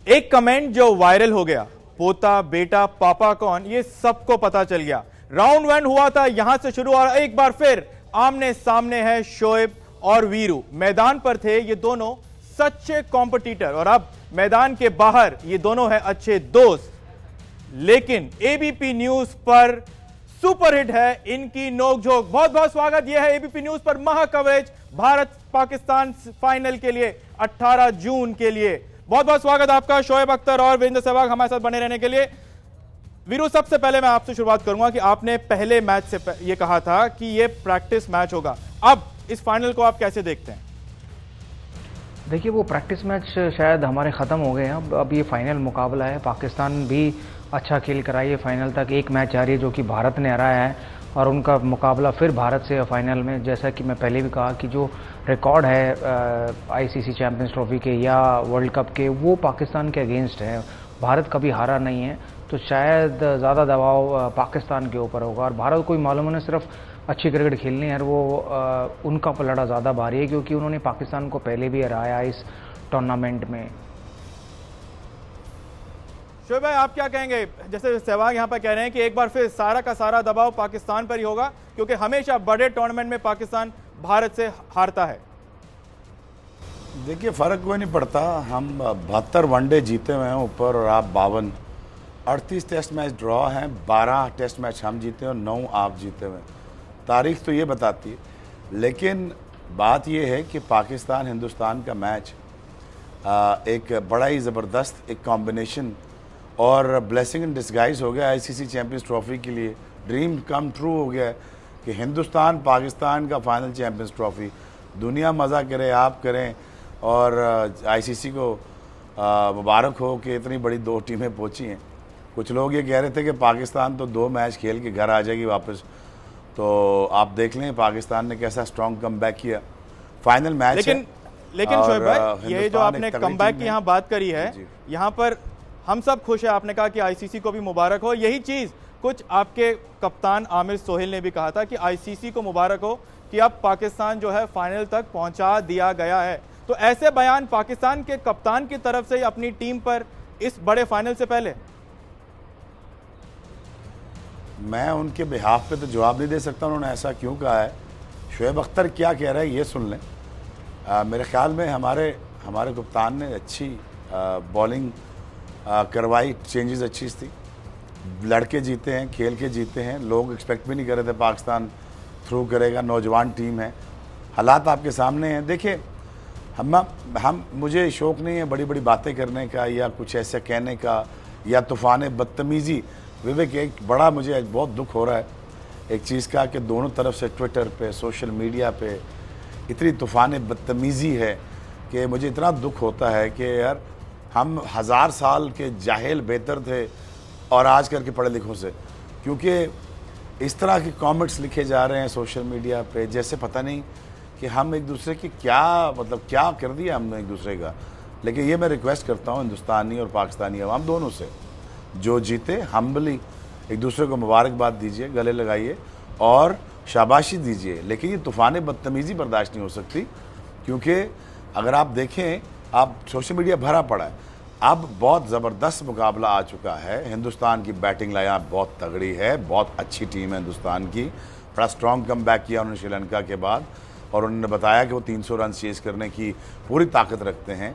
एक कमेंट जो वायरल हो गया, पोता बेटा पापा कौन, ये सबको पता चल गया। राउंड वन हुआ था, यहां से शुरू और एक बार फिर आमने सामने है शोएब और वीरू। मैदान पर थे ये दोनों सच्चे कॉम्पिटिटर और अब मैदान के बाहर ये दोनों हैं अच्छे दोस्त। लेकिन एबीपी न्यूज पर सुपरहिट है इनकी नोकझोंक। बहुत बहुत स्वागत। यह है एबीपी न्यूज पर महा कवरेज भारत पाकिस्तान फाइनल के लिए 18 जून के लिए। बहुत बहुत स्वागत आपका शोएब अख्तर और वीरेंद्र सहवाग हमारे साथ बने रहने के लिए। वीरू, सबसे पहले मैं आपसे शुरुआत करूंगा कि आपने पहले मैच से यह कहा था कि यह प्रैक्टिस मैच होगा, अब इस फाइनल को आप कैसे देखते हैं? देखिए, वो प्रैक्टिस मैच शायद हमारे ख़त्म हो गए हैं। अब ये फाइनल मुकाबला है। पाकिस्तान भी अच्छा खेल कर आई है फाइनल तक। एक मैच जारी है जो कि भारत ने हराया है और उनका मुकाबला फिर भारत से है फाइनल में। जैसा कि मैं पहले भी कहा कि जो रिकॉर्ड है आईसीसी चैंपियंस ट्रॉफी के या वर्ल्ड कप के, वो पाकिस्तान के अगेंस्ट है। भारत कभी हारा नहीं है, तो शायद ज़्यादा दबाव पाकिस्तान के ऊपर होगा। और भारत को मालूम है ना, सिर्फ अच्छी क्रिकेट खेलनी है और वो उनका पलड़ा ज़्यादा भारी है क्योंकि उन्होंने पाकिस्तान को पहले भी हराया इस टूर्नामेंट में। शोएब भाई, आप क्या कहेंगे? जैसे सहवाग यहाँ पर कह रहे हैं कि एक बार फिर सारा का सारा दबाव पाकिस्तान पर ही होगा क्योंकि हमेशा बड़े टूर्नामेंट में पाकिस्तान भारत से हारता है। देखिए, फर्क कोई नहीं पड़ता। हम 72 वनडे जीते हुए हैं ऊपर और आप 52। 38 टेस्ट मैच ड्रॉ हैं, 12 टेस्ट मैच हम जीते हैं और 9 आप जीते हुए हैं। तारीख तो ये बताती है। लेकिन बात ये है कि पाकिस्तान हिंदुस्तान का मैच एक बड़ा ही ज़बरदस्त एक कॉम्बिनेशन और ब्लेसिंग इन डिस्गाइज हो गया आईसीसी चैंपियंस ट्रॉफी के लिए। ड्रीम कम ट्रू हो गया है कि हिंदुस्तान पाकिस्तान का फाइनल चैंपियंस ट्रॉफी। दुनिया मज़ा करे, आप करें और आईसीसी को मुबारक हो कि इतनी बड़ी 2 टीमें पहुंची हैं। कुछ लोग ये कह रहे थे कि पाकिस्तान तो 2 मैच खेल के घर आ जाएगी वापस, तो आप देख लें पाकिस्तान ने कैसा स्ट्रॉन्ग कमबैक किया। फाइनल मैच लेकिन शोएब भाई, ये जो आपने कमबैक की यहाँ बात करी है, यहाँ पर हम सब खुश है। आपने कहा कि आईसीसी को भी मुबारक हो। यही चीज कुछ आपके कप्तान आमिर सोहेल ने भी कहा था कि आईसीसी को मुबारक हो कि अब पाकिस्तान जो है फाइनल तक पहुंचा दिया गया है। तो ऐसे बयान पाकिस्तान के कप्तान की तरफ से अपनी टीम पर इस बड़े फाइनल से पहले, मैं उनके बिहाफ पे तो जवाब नहीं दे सकता उन्होंने ऐसा क्यों कहा है। शोएब अख्तर क्या कह रहा है ये सुन लें। मेरे ख्याल में हमारे कप्तान ने अच्छी बॉलिंग करवाई, चेंजेस अच्छी थी, लड़के जीते हैं, खेल के जीते हैं। लोग एक्सपेक्ट भी नहीं कर रहे थे पाकिस्तान थ्रू करेगा, नौजवान टीम है। हालात आपके सामने हैं। देखिए, हम मुझे शौक़ नहीं है बड़ी बड़ी बातें करने का या कुछ ऐसा कहने का या तूफ़ान बदतमीज़ी। विवेक, एक बड़ा मुझे बहुत दुख हो रहा है एक चीज़ का कि दोनों तरफ से ट्विटर पे, सोशल मीडिया पे इतनी तूफ़ान बदतमीज़ी है कि मुझे इतना दुख होता है कि यार हम 1000 साल के जाहिल बेहतर थे और आज करके पढ़े लिखों से, क्योंकि इस तरह के कमेंट्स लिखे जा रहे हैं सोशल मीडिया पे जैसे पता नहीं कि हम एक दूसरे की क्या कर दिया हमने एक दूसरे का। लेकिन ये मैं रिक्वेस्ट करता हूँ हिंदुस्तानी और पाकिस्तानी अवाम दोनों से, जो जीते हम्बली एक दूसरे को मुबारकबाद दीजिए, गले लगाइए और शाबाशी दीजिए। लेकिन ये तूफ़ान बदतमीज़ी बर्दाश्त नहीं हो सकती, क्योंकि अगर आप देखें, आप सोशल मीडिया भरा पड़ा है। अब बहुत ज़बरदस्त मुकाबला आ चुका है। हिंदुस्तान की बैटिंग लाइन बहुत तगड़ी है, बहुत अच्छी टीम है हिंदुस्तान की। बड़ा स्ट्रॉन्ग कमबैक किया उन्होंने श्रीलंका के बाद और उन्होंने बताया कि वो 300 रन चेज़ करने की पूरी ताकत रखते हैं।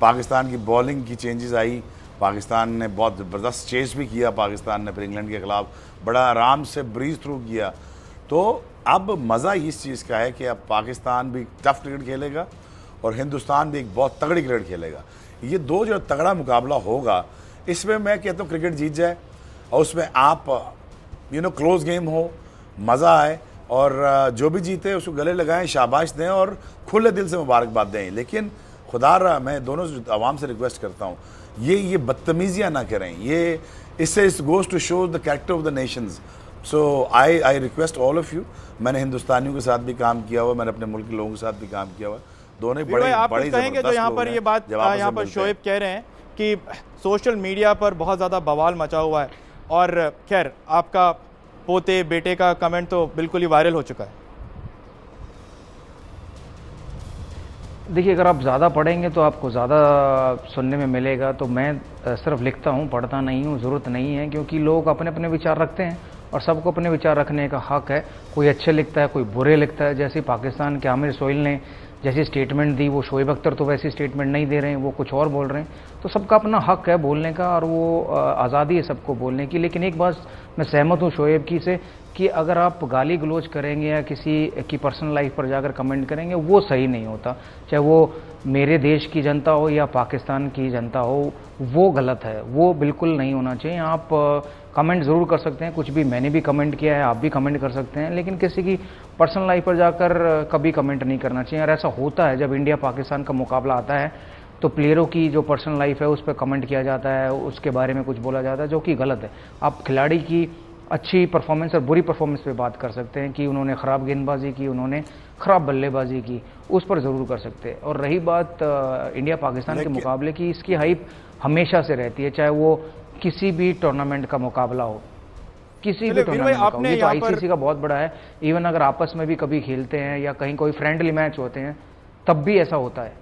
पाकिस्तान की बॉलिंग की चेंजेस आई, पाकिस्तान ने बहुत ज़बरदस्त चेस भी किया। पाकिस्तान ने फिर इंग्लैंड के ख़िलाफ़ बड़ा आराम से ब्रीज थ्रू किया। तो अब मज़ा इस चीज़ का है कि अब पाकिस्तान भी टफ क्रिकेट खेलेगा और हिंदुस्तान भी एक बहुत तगड़ी क्रिकेट खेलेगा। ये 2 जो तगड़ा मुकाबला होगा, इसमें मैं कहता हूँ क्रिकेट जीत जाए और उसमें आप क्लोज गेम हो, मज़ा आए और जो भी जीते उसको गले लगाएं, शाबाश दें और खुले दिल से मुबारकबाद दें। लेकिन खुदा रहा, मैं दोनों आवाम से रिक्वेस्ट करता हूँ, ये बदतमीजियाँ ना करें। ये इससे इस goes to show the character of the nations. So I request all of you. मैंने हिंदुस्तानियों के साथ भी काम किया हुआ, मैंने अपने मुल्क के लोगों के साथ भी काम किया हुआ। दोनों बड़े कहेंगे जो यहाँ पर ये बात यहाँ पर शोएब कह रहे हैं कि सोशल मीडिया पर बहुत ज़्यादा बवाल मचा हुआ है और खैर आपका पोते बेटे का कमेंट तो बिल्कुल ही वायरल हो चुका है। देखिए, अगर आप ज़्यादा पढ़ेंगे तो आपको ज़्यादा सुनने में मिलेगा। तो मैं सिर्फ लिखता हूँ, पढ़ता नहीं हूँ, ज़रूरत नहीं है, क्योंकि लोग अपने अपने विचार रखते हैं और सबको अपने विचार रखने का हक है। कोई अच्छे लिखता है, कोई बुरे लिखता है। जैसे पाकिस्तान के आमिर सोहेल ने जैसी स्टेटमेंट दी, वो शोएब अख्तर तो वैसी स्टेटमेंट नहीं दे रहे हैं, वो कुछ और बोल रहे हैं। तो सबका अपना हक है बोलने का, और वो आज़ादी है सबको बोलने की। लेकिन एक बात मैं सहमत हूँ शोएब की से, कि अगर आप गाली गलौज करेंगे या किसी की पर्सनल लाइफ पर जाकर कमेंट करेंगे, वो सही नहीं होता। चाहे वो मेरे देश की जनता हो या पाकिस्तान की जनता हो, वो गलत है, वो बिल्कुल नहीं होना चाहिए। आप कमेंट ज़रूर कर सकते हैं, कुछ भी, मैंने भी कमेंट किया है, आप भी कमेंट कर सकते हैं, लेकिन किसी की पर्सनल लाइफ पर जाकर कभी कमेंट नहीं करना चाहिए। और ऐसा होता है जब इंडिया पाकिस्तान का मुकाबला आता है तो प्लेयरों की जो पर्सनल लाइफ है उस पर कमेंट किया जाता है, उसके बारे में कुछ बोला जाता है, जो कि गलत है। आप खिलाड़ी की अच्छी परफॉर्मेंस और बुरी परफॉर्मेंस पे बात कर सकते हैं कि उन्होंने ख़राब गेंदबाजी की, उन्होंने ख़राब बल्लेबाजी की, उस पर ज़रूर कर सकते हैं। और रही बात इंडिया पाकिस्तान के मुकाबले की, इसकी हाइप हमेशा से रहती है, चाहे वो किसी भी टूर्नामेंट का मुकाबला हो, किसी भी टूर्नामेंट का हो। ये तो आईसीसी का बहुत बड़ा है। इवन अगर आपस में भी कभी खेलते हैं या कहीं कोई फ्रेंडली मैच होते हैं, तब भी ऐसा होता है।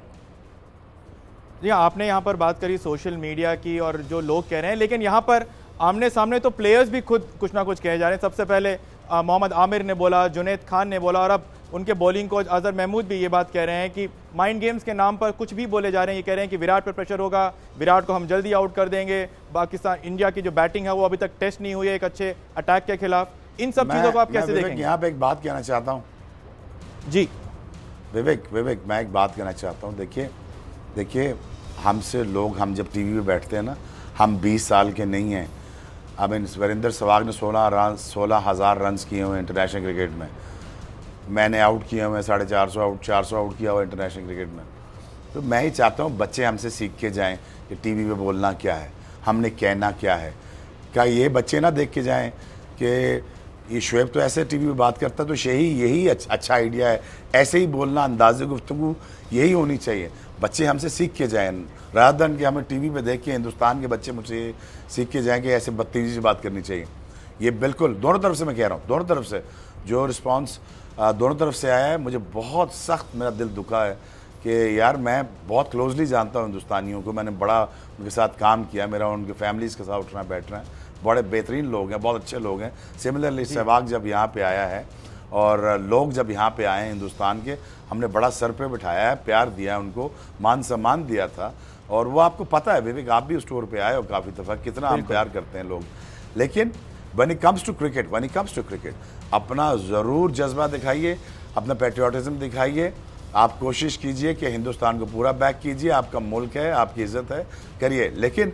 जी, आपने यहाँ पर बात करी सोशल मीडिया की और जो लोग कह रहे हैं, लेकिन यहाँ पर आमने सामने तो प्लेयर्स भी खुद कुछ ना कुछ कहे जा रहे हैं। सबसे पहले मोहम्मद आमिर ने बोला, जुनैद खान ने बोला, और अब उनके बॉलिंग कोच अजहर महमूद भी ये बात कह रहे हैं कि माइंड गेम्स के नाम पर कुछ भी बोले जा रहे हैं। ये कह रहे हैं कि विराट पर प्रेशर होगा, विराट को हम जल्दी आउट कर देंगे, पाकिस्तान इंडिया की जो बैटिंग है वो अभी तक टेस्ट नहीं हुई है एक अच्छे अटैक के खिलाफ। इन सब चीज़ों को आप कैसे देखेंगे? यहाँ पे एक बात कहना चाहता हूँ जी विवेक, मैं एक बात कहना चाहता हूँ। देखिए हमसे लोग, हम जब टीवी पे बैठते हैं ना, हम 20 साल के नहीं हैं। अब वीरेंद्र सहवाग ने 16,000 रन किए हुए इंटरनेशनल क्रिकेट में, मैंने आउट किए हुए 450 आउट, 400 आउट किया हुआ इंटरनेशनल क्रिकेट में। तो मैं ही चाहता हूँ बच्चे हमसे सीख के जाएं कि टीवी पे बोलना क्या है, हमने कहना क्या है। क्या ये बच्चे ना देख के जाएं कि ये शोएब तो ऐसे टीवी पे बात करता, तो यही अच्छा आइडिया है, ऐसे ही बोलना, अंदाज़े गुफ्तगू यही होनी चाहिए। बच्चे हमसे सीख के जाएं, रादर देन कि हमें टीवी पे देख के हिंदुस्तान के बच्चे मुझसे सीख के जाएं कि ऐसे बदतमीजी से बात करनी चाहिए। ये बिल्कुल दोनों तरफ से मैं कह रहा हूँ, दोनों तरफ से जो रिस्पांस दोनों तरफ से आया है, मुझे बहुत सख्त मेरा दिल दुखा है कि यार मैं बहुत क्लोजली जानता हूँ हिंदुस्तानियों को, मैंने बड़ा उनके साथ काम किया, मेरा उनके फैमिलीज़ के साथ उठना बैठना है, बड़े बेहतरीन लोग हैं, बहुत अच्छे लोग हैं। सिमिलरली सहवाग जब यहाँ पे आया है और लोग जब यहाँ पे आए हैं हिंदुस्तान के, हमने बड़ा सर पे बिठाया है, प्यार दिया है उनको, मान सम्मान दिया था। और वो आपको पता है विवेक, आप भी उस टूर पे आए हो काफ़ी दफ़ा, कितना हम प्यार करते हैं लोग। लेकिन when it comes to cricket अपना ज़रूर जज्बा दिखाइए, अपना पेट्रियाटिज़म दिखाइए। आप कोशिश कीजिए कि हिंदुस्तान को पूरा बैक कीजिए, आपका मुल्क है, आपकी इज्जत है, करिए, लेकिन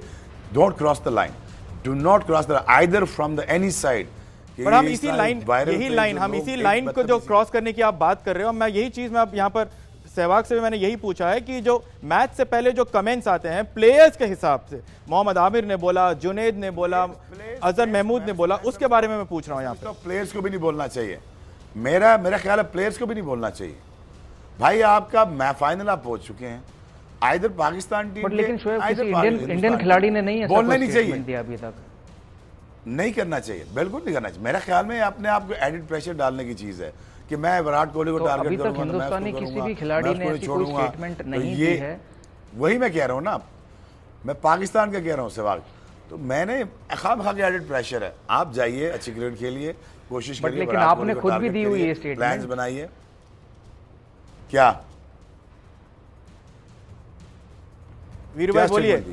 don't cross the line, do not cross the either from the any side. पर हम इसी लाइन को जो क्रॉस करने की आप बात कर रहे हो, मैं यही चीज मैं अब यहाँ पर सहवाग से भी मैंने यही पूछा है कि जो मैच से पहले जो कमेंट्स आते हैं प्लेयर्स के हिसाब से, मोहम्मद आमिर ने बोला, जुनैद ने बोला, अजहर महमूद ने बोला, उसके बारे में मैं पूछ रहा हूँ। यहाँ पे प्लेयर्स को भी नहीं बोलना चाहिए, मेरा ख्याल है प्लेयर्स को भी नहीं बोलना चाहिए। भाई आपका फाइनल आप पहुंच चुके हैं, आइदर पाकिस्तान टीम, लेकिन इंडियन खिलाड़ी ने नहीं बोलना नहीं चाहिए अभी तक, नहीं करना चाहिए, बिल्कुल नहीं करना चाहिए। मेरा ख्याल में अपने आप को एडिट प्रेशर डालने की चीज है कि मैं विराट कोहली को टारगेट करूंगा, हिंदुस्तानी किसी भी खिलाड़ी ने ऐसी कोई स्टेटमेंट नहीं दी है। वही मैं कह रहा हूँ ना, मैं पाकिस्तान का कह रहा हूँ सहवाग, तो मैंने खाम के एडिट प्रेशर है। आप जाइए, अच्छी क्रिकेट खेलिए, कोशिश करिए, लेकिन आपने खुद भी दी हुई है स्टेटमेंट, प्लान्स बनाइए। क्या वीरू भाई बोलिए।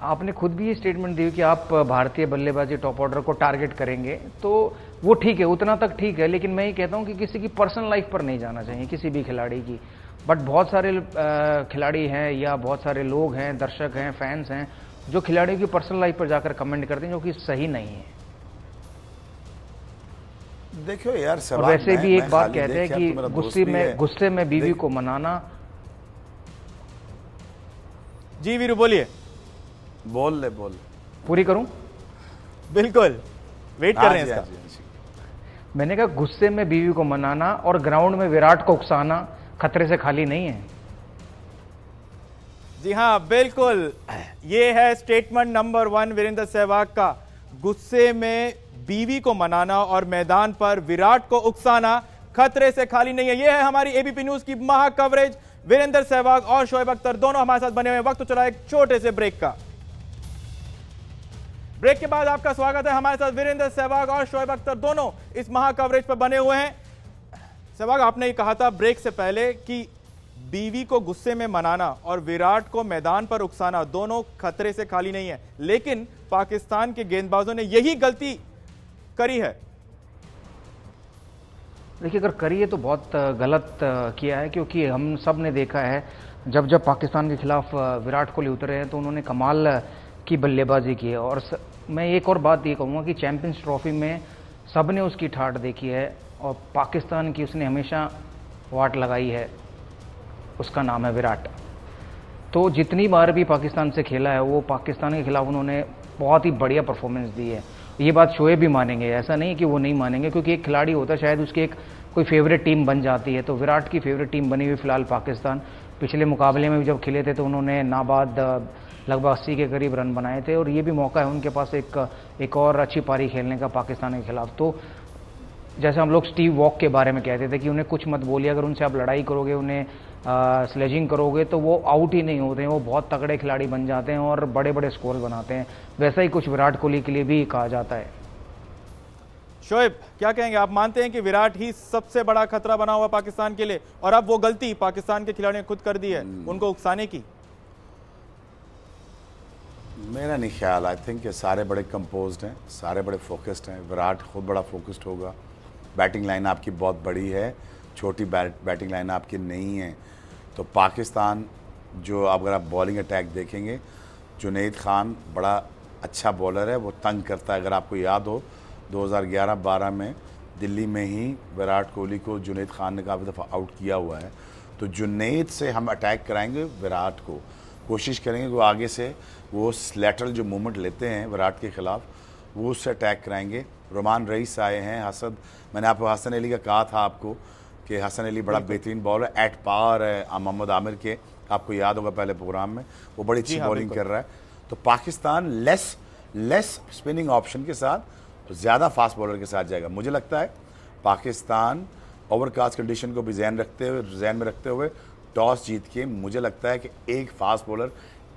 आपने खुद भी ये स्टेटमेंट दी कि आप भारतीय बल्लेबाजी टॉप ऑर्डर को टारगेट करेंगे, तो वो ठीक है, उतना तक ठीक है। लेकिन मैं ये कहता हूं कि किसी की पर्सनल लाइफ पर नहीं जाना चाहिए, किसी भी खिलाड़ी की। बट बहुत सारे खिलाड़ी हैं या बहुत सारे लोग हैं, दर्शक हैं, फैंस हैं, जो खिलाड़ियों की पर्सनल लाइफ पर जाकर कमेंट करते हैं, जो कि सही नहीं है। देखो यार, और वैसे भी एक बात कहते हैं कि गुस्से में बीवी को मनाना। जी वीरू बोलिए। बोल पूरी करूं? बिल्कुल, वेट कर रहे हैं इसका। मैंने कहा गुस्से में बीवी को मनाना और ग्राउंड में विराट को उकसाना खतरे से खाली नहीं है। जी हां, बिल्कुल, ये है स्टेटमेंट नंबर 1 वीरेंद्र सहवाग का। गुस्से में बीवी को मनाना और मैदान पर विराट को उकसाना खतरे से खाली नहीं है। यह है हमारी एबीपी न्यूज की महा कवरेज। वीरेंद्र सहवाग और शोएब अख्तर दोनों हमारे साथ बने हुए हैं। वक्त तो चला एक छोटे से ब्रेक का। ब्रेक के बाद आपका स्वागत है। हमारे साथ वीरेंद्र सहवाग और शोएब अख्तर दोनों इस महा कवरेज पर बने हुए हैं। सहवाग, आपने ये कहा था ब्रेक से पहले कि बीवी को गुस्से में मनाना और विराट को मैदान पर उकसाना दोनों खतरे से खाली नहीं है, लेकिन पाकिस्तान के गेंदबाजों ने यही गलती करी है। देखिए, अगर करी है तो बहुत गलत किया है, क्योंकि हम सब ने देखा है जब जब पाकिस्तान के खिलाफ विराट कोहली उतरे हैं तो उन्होंने कमाल की बल्लेबाजी की है। और मैं एक और बात ये कहूँगा कि चैंपियंस ट्रॉफी में सब ने उसकी ठाठ देखी है और पाकिस्तान की उसने हमेशा वाट लगाई है, उसका नाम है विराट। तो जितनी बार भी पाकिस्तान से खेला है वो पाकिस्तान के खिलाफ उन्होंने बहुत ही बढ़िया परफॉर्मेंस दी है। ये बात शोएब भी मानेंगे, ऐसा नहीं कि वो नहीं मानेंगे, क्योंकि एक खिलाड़ी होता है शायद उसकी एक कोई फेवरेट टीम बन जाती है। तो विराट की फेवरेट टीम बनी हुई फिलहाल पाकिस्तान। पिछले मुकाबले में भी जब खेले थे तो उन्होंने नाबाद लगभग 80 के करीब रन बनाए थे, और ये भी मौका है उनके पास एक और अच्छी पारी खेलने का पाकिस्तान के खिलाफ। तो जैसे हम लोग स्टीव वॉक के बारे में कहते थे कि उन्हें कुछ मत बोलिए, अगर उनसे आप लड़ाई करोगे, उन्हें स्लेजिंग करोगे तो वो आउट ही नहीं होते हैं, वो बहुत तगड़े खिलाड़ी बन जाते हैं और बड़े बड़े स्कोर बनाते हैं। वैसा ही कुछ विराट कोहली के लिए भी कहा जाता है। शोएब, क्या कहेंगे? आप मानते हैं कि विराट ही सबसे बड़ा खतरा बना हुआ पाकिस्तान के लिए, और अब वो गलती पाकिस्तान के खिलाड़ियों ने खुद कर दी है उनको उकसाने की? मेरा नहीं ख्याल। आई थिंक ये सारे बड़े कंपोज्ड हैं, सारे बड़े फोकस्ड हैं। विराट खुद बड़ा फोकस्ड होगा। बैटिंग लाइन आपकी बहुत बड़ी है, छोटी बैटिंग लाइन आपकी नहीं है। तो पाकिस्तान जो अगर आप बॉलिंग अटैक देखेंगे, जुनैद खान बड़ा अच्छा बॉलर है, वो तंग करता है। अगर आपको याद हो 2011-12 में दिल्ली में ही विराट कोहली को जुनैद खान ने काफ़ी दफ़ा आउट किया हुआ है। तो जुनैद से हम अटैक कराएंगे विराट को, कोशिश करेंगे कि वो आगे से वो लेटरल जो मूवमेंट लेते हैं विराट के ख़िलाफ़ वो उससे अटैक कराएंगे। रोमान रईस आए हैं, हसन, मैंने आपको हसन अली का कहा था आपको कि हसन अली बड़ा बेहतरीन बॉलर एट पार है मोहम्मद आमिर के, आपको याद होगा पहले प्रोग्राम में, वो बड़ी अच्छी बॉलिंग कर रहा है। तो पाकिस्तान लेस स्पिनिंग ऑप्शन के साथ ज़्यादा फास्ट बॉलर के साथ जाएगा। मुझे लगता है पाकिस्तान ओवरकास्ट कंडीशन को भी जहन में रखते हुए टॉस जीत के मुझे लगता है कि एक फास्ट बॉलर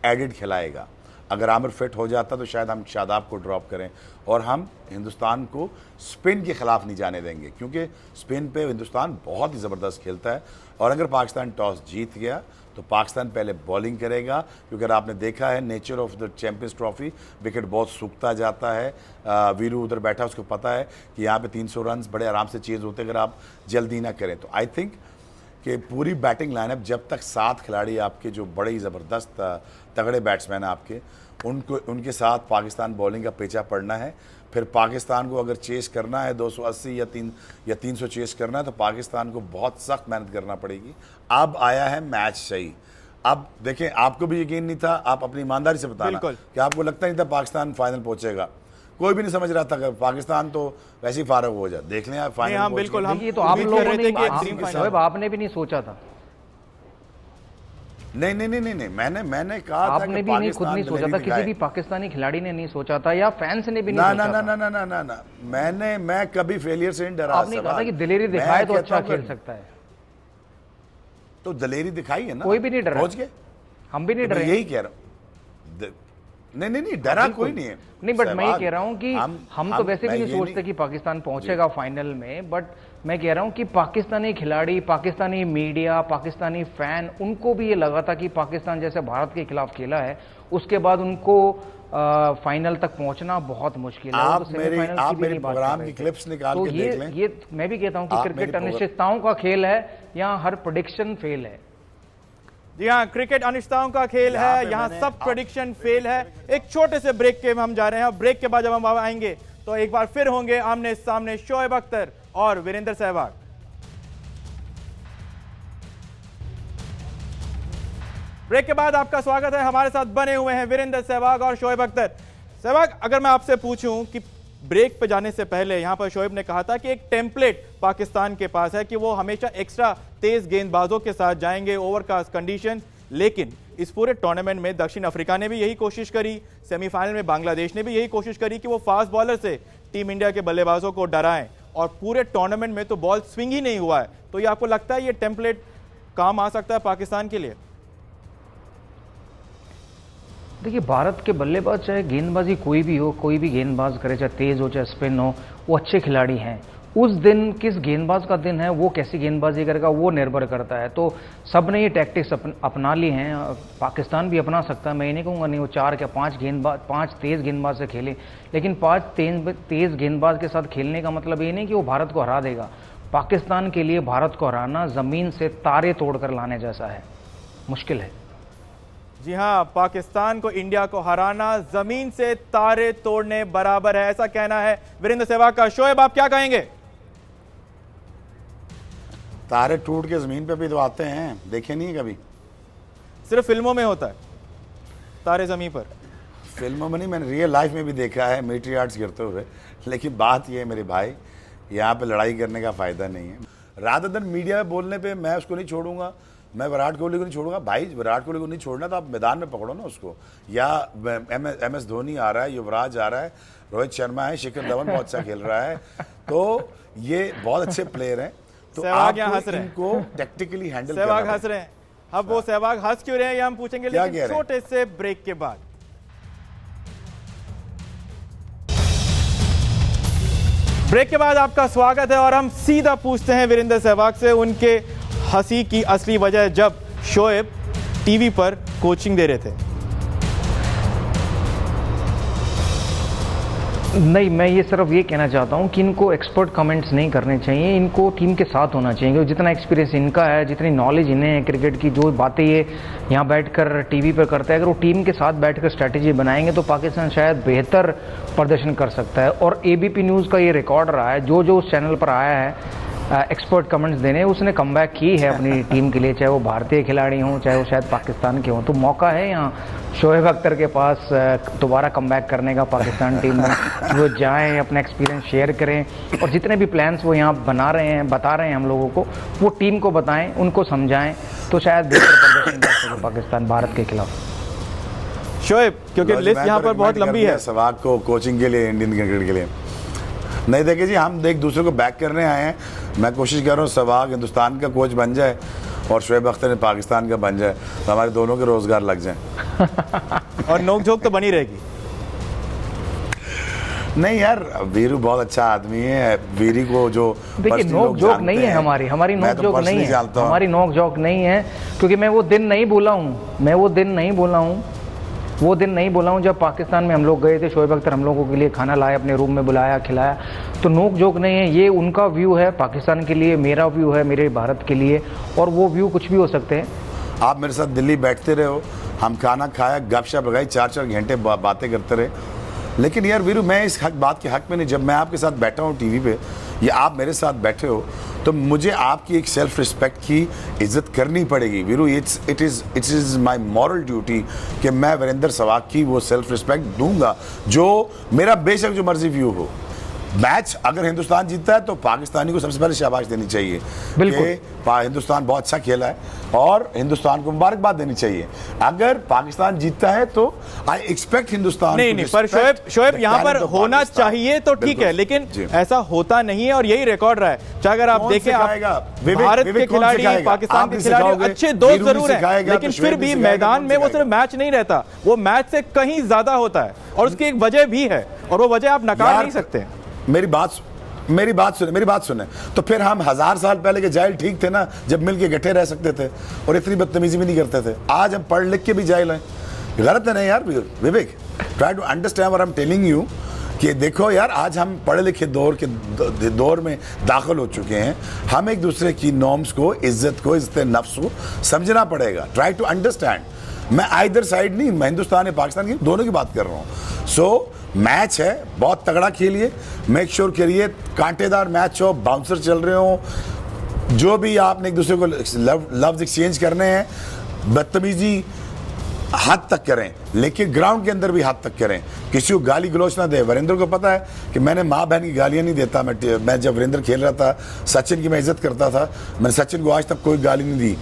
एडिड खिलाएगा। अगर आमिर फिट हो जाता तो शायद हम शादाब को ड्रॉप करें, और हम हिंदुस्तान को स्पिन के खिलाफ नहीं जाने देंगे, क्योंकि स्पिन पे हिंदुस्तान बहुत ही ज़बरदस्त खेलता है। और अगर पाकिस्तान टॉस जीत गया तो पाकिस्तान पहले बॉलिंग करेगा, क्योंकि अगर आपने देखा है nature of the champions trophy, wicket बहुत सूखता जाता है। वीरू उधर बैठा, उसको पता है कि यहाँ पे 300 रन बड़े आराम से चेज होते अगर आप जल्दी ना करें। तो आई थिंक कि पूरी बैटिंग लाइनअप जब तक 7 खिलाड़ी आपके जो बड़े ही ज़बरदस्त तगड़े बैट्समैन आपके उनके साथ पाकिस्तान बॉलिंग का पेचा पड़ना है। फिर पाकिस्तान को अगर चेस करना है 280 या 300 चेस करना है तो पाकिस्तान को बहुत सख्त मेहनत करना पड़ेगी। अब आया है मैच सही। अब देखें, आपको भी यकीन नहीं था, आप अपनी ईमानदारी से बताना कि आपको लगता नहीं था पाकिस्तान फाइनल पहुंचेगा। कोई भी नहीं समझ रहा था कि पाकिस्तान तो वैसे ही फारग हो जाए। देख लें आप फाइनल। बिल्कुल, हम ये तो आप लोगों ने, आपने भी नहीं सोचा था। नहीं, मैंने कहा था आपने भी नहीं, खुद नहीं सोचा था, किसी भी पाकिस्तानी खिलाड़ी ने नहीं सोचा था, या फैंस ने भी नहीं सोचा था। ना, मैं कभी फेलियर से नहीं डरा। आपने कहा था कि दिलेरी दिखाए तो अच्छा खेल सकता है, तो दिलेरी दिखाई है ना, कोई भी नहीं डरा, हम भी नहीं डरे। यही कह रहा हूं। नहीं, डरा कोई नहीं है। नहीं, बट मैं ये कह रहा हूं कि हम तो वैसे भी नहीं सोचते कि पाकिस्तान पहुंचेगा फाइनल में, बट मैं कह रहा हूं कि पाकिस्तानी खिलाड़ी, पाकिस्तानी मीडिया, पाकिस्तानी फैन, उनको भी ये लगा था कि पाकिस्तान जैसे भारत के खिलाफ खेला है उसके बाद उनको फाइनल तक पहुंचना बहुत मुश्किल है। आप मेरे प्रोग्राम की क्लिप्स निकाल के देख लें। ये मैं भी कहता हूं कि क्रिकेट अनिश्चितताओं का खेल है, यहाँ हर प्रेडिक्शन फेल है। जी हाँ, क्रिकेट अनिश्चितताओं का खेल है, यहाँ सब प्रेडिक्शन फेल है। एक छोटे से ब्रेक के हम जा रहे हैं। ब्रेक के बाद जब हम आएंगे तो एक बार फिर होंगे आमने सामने शोएब अख्तर और वीरेंद्र सहवाग। ब्रेक के बाद आपका स्वागत है। हमारे साथ बने हुए हैं वीरेंद्र सहवाग और शोएब अख्तर। सहवाग, अगर मैं आपसे पूछूं कि ब्रेक पे जाने से पहले यहां पर शोएब ने कहा था कि एक टेम्पलेट पाकिस्तान के पास है कि वो हमेशा एक्स्ट्रा तेज गेंदबाजों के साथ जाएंगे ओवरकास्ट कंडीशन, लेकिन इस पूरे टूर्नामेंट में दक्षिण अफ्रीका ने भी यही कोशिश करी, सेमीफाइनल में बांग्लादेश ने भी यही कोशिश करी कि वो फास्ट बॉलर से टीम इंडिया के बल्लेबाजों को डराएं, और पूरे टूर्नामेंट में तो बॉल स्विंग ही नहीं हुआ है। तो ये आपको लगता है ये टेम्पलेट काम आ सकता है पाकिस्तान के लिए? देखिए, भारत के बल्लेबाज चाहे गेंदबाजी कोई भी हो, कोई भी गेंदबाज करे, चाहे तेज हो चाहे स्पिन हो, वो अच्छे खिलाड़ी हैं। उस दिन किस गेंदबाज का दिन है, वो कैसी गेंदबाजी करेगा, वो निर्भर करता है। तो सब ने ये टैक्टिक्स अपना ली हैं, पाकिस्तान भी अपना सकता है। मैं ये नहीं कहूँगा नहीं वो 4 या 5 गेंदबाज, 5 तेज गेंदबाज से खेले, लेकिन 5 तेज गेंदबाज के साथ खेलने का मतलब ये नहीं कि वो भारत को हरा देगा। पाकिस्तान के लिए भारत को हराना जमीन से तारे तोड़कर लाने जैसा है, मुश्किल है। जी हां, पाकिस्तान को, इंडिया को हराना जमीन से तारे तोड़ने बराबर है, ऐसा कहना है वीरेंद्र सहवाग का। शोएब, आप क्या कहेंगे? तारे टूट के जमीन पे भी तो आते हैं, देखे नहीं कभी? सिर्फ फिल्मों में होता है तारे जमीन पर? फिल्मों में नहीं, मैंने रियल लाइफ में भी देखा है मिलिट्री आर्ट्स गिरते हुए। लेकिन बात यह है मेरे भाई, यहाँ पे लड़ाई करने का फायदा नहीं है। रादर देन मीडिया में बोलने पे मैं उसको नहीं छोड़ूंगा, मैं विराट कोहली को नहीं छोड़ूंगा। भाई विराट कोहली को नहीं छोड़ना तो आप मैदान में पकड़ो ना उसको। या MS धोनी आ रहा है, युवराज आ रहा है, रोहित शर्मा है, शिखर धवन बहुत अच्छा खेल रहा है, तो ये बहुत अच्छे प्लेयर हैं। तो आप इनको टैक्टिकली हैंडल करना। सहवाग हंस रहे हैं। अब वो सहवाग हंस क्यों रहे हैं ये हम पूछेंगे, लेकिन छोटे से ब्रेक के बाद। ब्रेक के बाद आपका स्वागत है और हम सीधा पूछते हैं वीरेंद्र सहवाग से उनके हंसी की असली वजह, जब शोएब टीवी पर कोचिंग दे रहे थे। नहीं, मैं ये सिर्फ ये कहना चाहता हूँ कि इनको एक्सपर्ट कमेंट्स नहीं करने चाहिए, इनको टीम के साथ होना चाहिए। क्योंकि जितना एक्सपीरियंस इनका है, जितनी नॉलेज इन्हें है क्रिकेट की, जो बातें ये यहाँ बैठकर टीवी पर करता है, अगर वो टीम के साथ बैठकर स्ट्रैटेजी बनाएंगे तो पाकिस्तान शायद बेहतर प्रदर्शन कर सकता है। और ABP न्यूज़ का ये रिकॉर्ड रहा है, जो उस चैनल पर आया है एक्सपर्ट कमेंट्स देने, उसने कमबैक की है अपनी टीम के लिए, चाहे वो भारतीय खिलाड़ी हों चाहे वो शायद पाकिस्तान के हों। तो मौका है यहाँ शोएब अख्तर के पास दोबारा कमबैक करने का पाकिस्तान टीम में। वो जाएं, अपना एक्सपीरियंस शेयर करें और जितने भी प्लान्स वो यहाँ बना रहे हैं, बता रहे हैं हम लोगों को, वो टीम को बताएं, उनको समझाएं, तो शायद बेहतर प्रदर्शन कर सके पाकिस्तान भारत के खिलाफ। शोएब, क्योंकि लिस्ट यहाँ पर बहुत लंबी है। सहवाग को कोचिंग के लिए, इंडियन क्रिकेट के लिए नहीं। देखिए जी, हम एक दूसरे को बैक करने आए हैं। मैं कोशिश कर रहा हूँ सहवाग हिंदुस्तान का कोच बन जाए और शोएब अख्तर पाकिस्तान का बन जाए, तो हमारे दोनों के रोजगार लग जाए। और नोकझोंक तो बनी रहेगी। नहीं यार, वीरू बहुत अच्छा आदमी है। वीरी को जो देखिए, नोक जोक नहीं है हमारी नोक जोक नहीं है, हमारी नोक जोक नहीं है। क्योंकि मैं वो दिन नहीं भूला हूँ, वो दिन नहीं बोला हूँ जब पाकिस्तान में हम लोग गए थे, शोएब अख्तर हम लोगों के लिए खाना लाया, अपने रूम में बुलाया, खिलाया। तो नोक जोक नहीं है, ये उनका व्यू है पाकिस्तान के लिए, मेरा व्यू है मेरे भारत के लिए, और वो व्यू कुछ भी हो सकते हैं। आप मेरे साथ दिल्ली बैठते रहे हो, हम खाना खाया, गपशप लगाई, 4-4 घंटे बातें करते रहे। लेकिन यार वीरू, मैं इस बात के हक में नहीं, जब मैं आपके साथ बैठा हूँ टीवी पे या आप मेरे साथ बैठे हो, तो मुझे आपकी एक सेल्फ रिस्पेक्ट की इज्जत करनी पड़ेगी Veeru. It is my moral duty कि मैं वीरेंद्र सहवाग की वो सेल्फ रिस्पेक्ट दूंगा, जो मेरा बेशक जो मर्जी व्यू हो। मैच अगर हिंदुस्तान जीतता है तो पाकिस्तानी को सबसे पहले शाबाश देनी चाहिए, बिल्कुल, हिंदुस्तान बहुत अच्छा खेला है और हिंदुस्तान को मुबारकबाद देनी चाहिए। अगर पाकिस्तान जीतता है तो आई एक्सपेक्ट हिंदुस्तान नहीं, पर शोएब यहाँ पर होना चाहिए तो ठीक है, लेकिन ऐसा होता नहीं है और यही रिकॉर्ड रहा है। चाहे अगर आप देखें, भारत के खिलाड़ी, पाकिस्तान के खिलाड़ी अच्छे दोस्त जरूर है, लेकिन फिर भी मैदान में वो सिर्फ मैच नहीं रहता, वो मैच से कहीं ज्यादा होता है और उसकी एक वजह भी है और वो वजह आप नकार नहीं सकते। मेरी बात सुने। तो फिर हम 1000 साल पहले के जाहिल ठीक थे ना, जब मिलके इकट्ठे रह सकते थे और इतनी बदतमीजी भी नहीं करते थे। आज हम पढ़ लिख के भी जाहिल हैं, गलत है नहीं यार Vivek? Try to understand what I am telling you कि देखो यार, आज हम पढ़े लिखे दौर में दाखिल हो चुके हैं। हम एक दूसरे की नॉर्म्स को, इज्जत नफ्स को समझना पड़ेगा। Try to understand. मैं आइदर साइड नहीं, मैं हिंदुस्तान या पाकिस्तान की दोनों की बात कर रहा हूँ। सो मैच है, बहुत तगड़ा खेलिए, मेक श्योर करिए कांटेदार मैच हो, बाउंसर चल रहे हो, जो भी आपने एक दूसरे को लफ्ज एक्सचेंज करने हैं, बदतमीजी हद तक करें, लेकिन ग्राउंड के अंदर भी हद तक करें। किसी को गाली गलौच ना दे। वीरेंद्र को पता है कि मैंने माँ बहन की गालियाँ नहीं देता। मैं जब वीरेंद्र खेल रहा था, सचिन की मैं इज्जत करता था, मैंने सचिन को आज तक कोई गाली नहीं दी।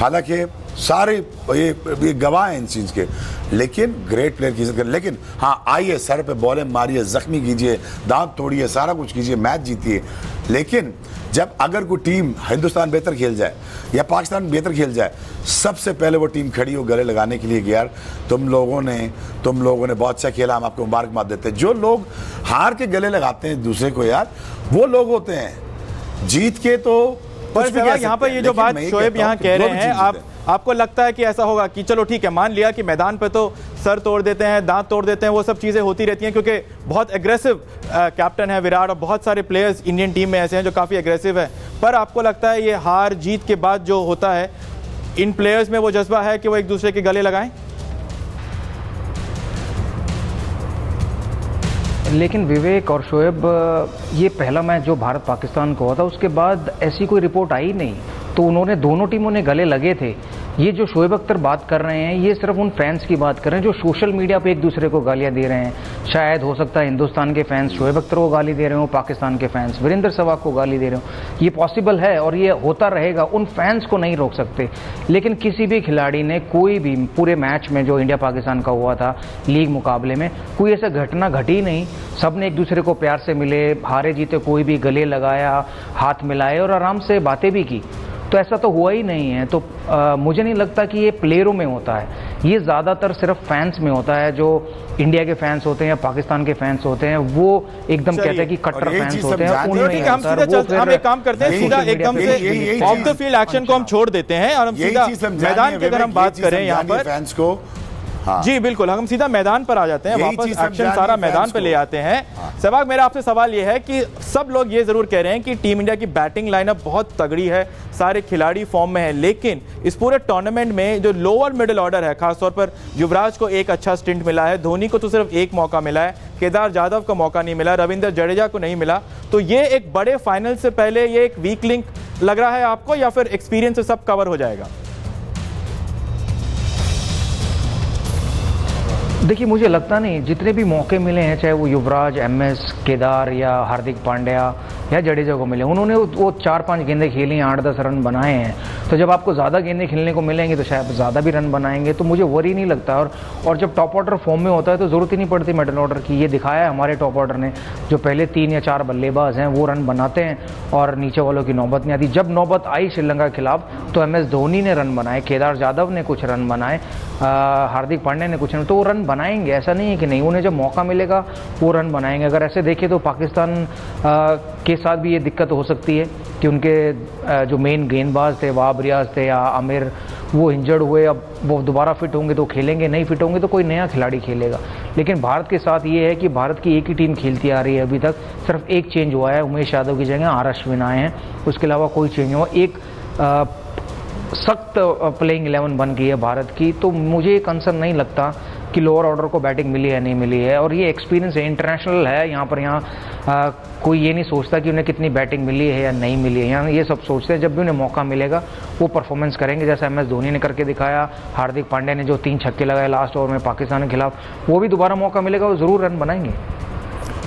हालांकि सारे ये गवाह हैं इन चीज़ के, लेकिन ग्रेट प्लेयर की इज्जत करें। लेकिन हाँ, आइए सर पे बॉलें मारिए, जख्मी कीजिए, दांत तोड़िए, सारा कुछ कीजिए, मैच जीतिए, लेकिन जब अगर कोई टीम हिंदुस्तान बेहतर खेल जाए या पाकिस्तान बेहतर खेल जाए, सबसे पहले वो टीम खड़ी हो गले लगाने के लिए कि यार तुम लोगों ने बहुत अच्छा खेला, हम आपको मुबारकबाद देते हैं। जो लोग हार के गले लगाते हैं दूसरे को, यार वो लोग होते हैं, जीत के तो पर यहाँ पर ये जो बात शोएब यहाँ कह रहे हैं, आपको लगता है कि ऐसा होगा कि चलो ठीक है, मान लिया कि मैदान पे तो सर तोड़ देते हैं, दांत तोड़ देते हैं, वो सब चीज़ें होती रहती हैं क्योंकि बहुत एग्रेसिव कैप्टन है विराट और बहुत सारे प्लेयर्स इंडियन टीम में ऐसे हैं जो काफ़ी एग्रेसिव है, पर आपको लगता है ये हार जीत के बाद जो होता है इन प्लेयर्स में वो जज्बा है कि वो एक दूसरे के गले लगाएं? लेकिन विवेक और शोएब, ये पहला मैच जो भारत पाकिस्तान को हुआ था उसके बाद ऐसी कोई रिपोर्ट आई नहीं, तो उन्होंने दोनों टीमों ने गले लगे थे। ये जो शोएब अख्तर बात कर रहे हैं ये सिर्फ उन फैंस की बात कर रहे हैं जो सोशल मीडिया पे एक दूसरे को गालियां दे रहे हैं। शायद हो सकता है हिंदुस्तान के फैंस शोएब अख्तर को गाली दे रहे हो, पाकिस्तान के फैंस वीरेंद्र सहवाग को गाली दे रहे हो, ये पॉसिबल है और ये होता रहेगा, उन फैंस को नहीं रोक सकते। लेकिन किसी भी खिलाड़ी ने कोई भी पूरे मैच में जो इंडिया पाकिस्तान का हुआ था लीग मुकाबले में, कोई ऐसा घटना घटी नहीं। सब ने एक दूसरे को प्यार से मिले, हारे जीते कोई भी गले लगाया, हाथ मिलाए और आराम से बातें भी की, तो ऐसा तो हुआ ही नहीं है। तो मुझे नहीं लगता कि ये प्लेयरों में होता है, ये ज़्यादातर सिर्फ फैंस में होता है। जो इंडिया के फैंस होते हैं या पाकिस्तान के फैंस होते हैं वो एकदम कहते हैं कि कट्टर फैंस होते हैं, उनमें हम एक काम करते हैं, सीधा एकदम से ऑफ द फील्ड एक्शन को हम छोड़ देते हैं और हम सीधा मैदान की अगर हम बात करें यहाँ पर फैंस को, हाँ। जी बिल्कुल, हम सीधा मैदान पर आ जाते हैं, वापस एक्शन सारा मैदान पर ले आते हैं। हाँ। सहवाग, मेरा आपसे सवाल ये है कि सब लोग ये जरूर कह रहे हैं कि टीम इंडिया की बैटिंग लाइनअप बहुत तगड़ी है, सारे खिलाड़ी फॉर्म में हैं, लेकिन इस पूरे टूर्नामेंट में जो लोअर मिडिल ऑर्डर है, खासतौर पर युवराज को एक अच्छा स्टिंट मिला है, धोनी को तो सिर्फ एक मौका मिला है, केदार जाधव को मौका नहीं मिला, रविंद्र जडेजा को नहीं मिला, तो ये एक बड़े फाइनल से पहले ये एक वीक लिंक लग रहा है आपको, या फिर एक्सपीरियंस से सब कवर हो जाएगा? देखिए, मुझे लगता नहीं, जितने भी मौके मिले हैं, चाहे वो युवराज, एमएस, केदार या हार्दिक पांड्या या जडेजा को मिले, उन्होंने वो 4-5 गेंदें खेली, 8-10 रन बनाए हैं। तो जब आपको ज़्यादा गेंदें खेलने को मिलेंगी तो शायद ज़्यादा भी रन बनाएंगे, तो मुझे वरी नहीं लगता। और जब टॉप ऑर्डर फॉर्म में होता है तो ज़रूरत ही नहीं पड़ती मिडिल ऑर्डर की। ये दिखाया है हमारे टॉप ऑर्डर ने, जो पहले 3 या 4 बल्लेबाज हैं वो रन बनाते हैं और नीचे वालों की नौबत नहीं आती। जब नौबत आई श्रीलंका के खिलाफ तो एमएस धोनी ने रन बनाए, केदार जाधव ने कुछ रन बनाए, हार्दिक पांड्या ने कुछ रन, तो वो रन बनाएंगे, ऐसा नहीं है कि नहीं, उन्हें जब मौका मिलेगा वो रन बनाएंगे। अगर ऐसे देखें तो पाकिस्तान के साथ भी ये दिक्कत हो सकती है कि उनके जो मेन गेंदबाज थे, वाब रियाज थे या आमिर, वो इंजर्ड हुए, अब वो दोबारा फिट होंगे तो खेलेंगे, नहीं फिट होंगे तो कोई नया खिलाड़ी खेलेगा। लेकिन भारत के साथ ये है कि भारत की एक ही टीम खेलती आ रही है अभी तक, सिर्फ एक चेंज हुआ है, उमेश यादव की जगह आर अश्विन आए हैं, उसके अलावा कोई चेंज हुआ, एक सख्त प्लेइंग 11 बन गई है भारत की। तो मुझे कंसर्न नहीं लगता कि लोअर ऑर्डर को बैटिंग मिली है नहीं मिली है, और ये एक्सपीरियंस है, इंटरनेशनल है यहाँ पर। कोई ये नहीं सोचता कि उन्हें कितनी बैटिंग मिली है या नहीं मिली है, यहाँ ये सब सोचते हैं जब भी उन्हें मौका मिलेगा वो परफॉर्मेंस करेंगे, जैसा एमएस धोनी ने करके दिखाया, हार्दिक पांड्या ने जो 3 छक्के लगाए लास्ट ओवर में पाकिस्तान के खिलाफ, वो भी दोबारा मौका मिलेगा, वो ज़रूर रन बनाएंगे।